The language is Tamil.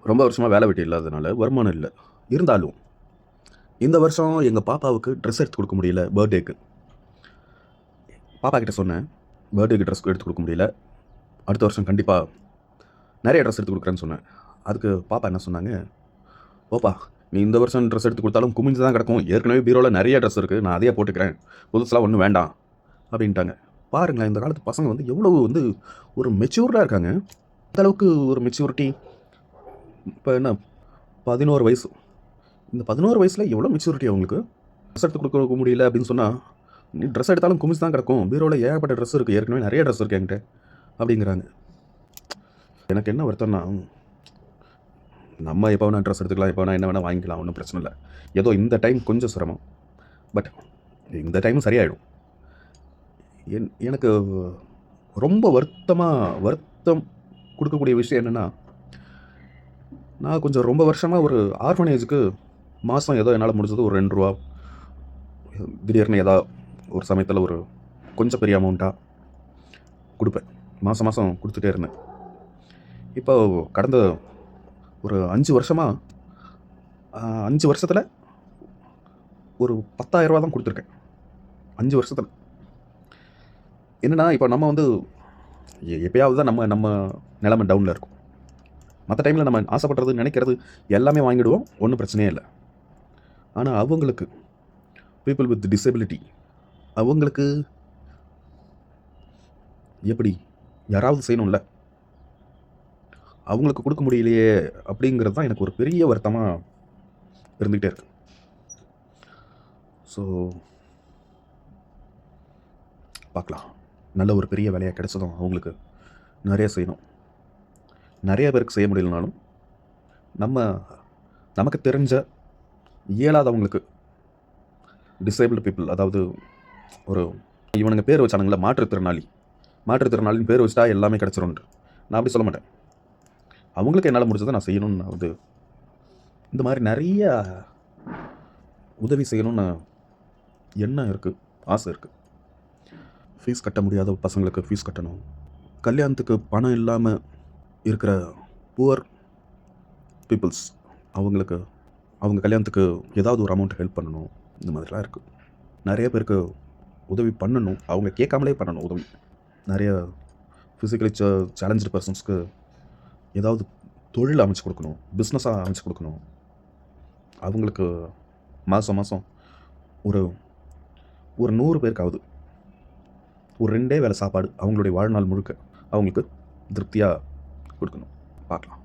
ரொம்ப வருஷமாக வேலை வெட்டி இல்லாததுனால வருமானம் இல்லை. இருந்தாலும் இந்த வருஷம் எங்கள் பாப்பாவுக்கு ட்ரெஸ் எடுத்து கொடுக்க முடியல பர்த்டேக்கு. பாப்பா கிட்ட சொன்னேன், பர்த்டேக்கு ட்ரெஸ் எடுத்து கொடுக்க முடியல, அடுத்த வருஷம் கண்டிப்பாக நிறைய ட்ரெஸ் எடுத்து கொடுக்குறேன்னு சொன்னேன். அதுக்கு பாப்பா என்ன சொன்னாங்க, ஓப்பா நீ இந்த வருஷம் ட்ரெஸ் எடுத்து கொடுத்தாலும் குமிஞ்சு தான் கிடக்கும், ஏற்கனவே பீரோவில் நிறைய ட்ரெஸ் இருக்குது, நான் அதையே போட்டுக்கிறேன், புதுசெலாம் ஒன்றும் வேண்டாம் அப்படின்ட்டாங்க. பாருங்களேன், இந்த காலத்து பசங்க வந்து எவ்வளோ வந்து ஒரு மெச்சூர்டாக இருக்காங்க. அந்தளவுக்கு ஒரு மெச்சூரிட்டி. இப்போ என்ன 11 வயசு, இந்த 11 வயசில் எவ்வளோ மெச்சூரிட்டி அவங்களுக்கு. ட்ரெஸ் எடுத்து கொடுக்க முடியல அப்படின்னு சொன்னால், நீ ட்ரெஸ் எடுத்தாலும் குமிச்சு தான் கிடக்கும், பீரோவில் ஏகப்பட்ட ட்ரெஸ் இருக்குது, ஏற்கனவே நிறைய ட்ரெஸ் இருக்குது என்கிட்ட அப்படிங்கிறாங்க. எனக்கு என்ன வருத்தம்னா, நம்ம எப்போ வேணால் ட்ரெஸ் எடுத்துக்கலாம், எப்போ வேணால் என்ன வேணால் வாங்கிக்கலாம், ஒன்றும் பிரச்சனை இல்லை. ஏதோ இந்த டைம் கொஞ்சம் சிரமம், பட் இந்த டைமும் சரியாயிடும். எனக்கு ரொம்ப வருத்தம் கொடுக்கக்கூடிய விஷயம் என்னென்னா, நான் கொஞ்சம் ரொம்ப வருஷமாக ஒரு ஆர்ஃபனேஜுக்கு மாதம் ஏதோ என்னால் முடிஞ்சது ஒரு 2 ரூபா, திடீர்னு ஏதாவது ஒரு சமயத்தில் ஒரு கொஞ்சம் பெரிய அமௌண்ட்டாக கொடுப்பேன். மாதம் கொடுத்துட்டே இருந்தேன். இப்போ கடந்த ஒரு 5 வருஷமாக 5 வருஷத்தில் ஒரு 10,000 ரூபா தான் கொடுத்துருக்கேன். 5 வருஷத்தில். என்னென்னா, இப்போ நம்ம வந்து எப்பயாவது தான் நம்ம நிலைமை டவுனில் இருக்கும். மற்ற டைமில் நம்ம ஆசைப்படுறது, நினைக்கிறது எல்லாமே வாங்கிடுவோம், ஒன்றும் பிரச்சனையே இல்லை. ஆனால் அவங்களுக்கு, பீப்புள் வித் டிசபிலிட்டி, அவங்களுக்கு எப்படி யாராவது செய்யணும்ல, அவங்களுக்கு கொடுக்க முடியலையே அப்படிங்கிறது தான் எனக்கு ஒரு பெரிய வருத்தமாக இருந்துக்கிட்டே இருக்கு. ஸோ பார்க்கலாம், நல்ல ஒரு பெரிய வேலையாக கிடைச்சதும் அவங்களுக்கு நிறைய செய்யணும். நிறைய பேருக்கு செய்ய முடியலனாலும் நமக்கு தெரிஞ்ச இயலாதவங்களுக்கு, டிசேபிள்டு பீப்புள், அதாவது ஒரு இவனுங்க பேர் வச்சானுங்கள மாற்றுத்திறனாளின்னு பேர் வச்சுட்டா எல்லாமே கிடச்சிரும்ன்ட்டு நான் அப்படி சொல்ல மாட்டேன். அவங்களுக்கு என்னால் முடிஞ்சதை நான் செய்யணும்னு நான் வந்து இந்த மாதிரி நிறைய உதவி செய்யணும்னு எண்ணம் இருக்குது, ஆசை இருக்குது. ஃபீஸ் கட்ட முடியாத பசங்களுக்கு ஃபீஸ் கட்டணும், கல்யாணத்துக்கு பணம் இல்லாமல் இருக்கிற புவர் பீப்புள்ஸ், அவங்க கல்யாணத்துக்கு ஏதாவது ஒரு அமௌண்ட் ஹெல்ப் பண்ணணும். இந்த மாதிரிலாம் இருக்குது. நிறைய பேருக்கு உதவி பண்ணணும், அவங்க கேட்காமலே பண்ணணும் உதவி. நிறைய ஃபிசிக்கலி சேலஞ்சு பர்சன்ஸ்க்கு ஏதாவது தொழில் அமைச்சு கொடுக்கணும், பிஸ்னஸாக அமைச்சு கொடுக்கணும். அவங்களுக்கு மாதம் ஒரு 100 பேருக்காவது ஒரு 2 வேளை சாப்பாடு அவங்களுடைய வாழ்நாள் முழுக்க அவங்களுக்கு திருப்தியாக கொடுக்கணும். பார்க்கலாம்.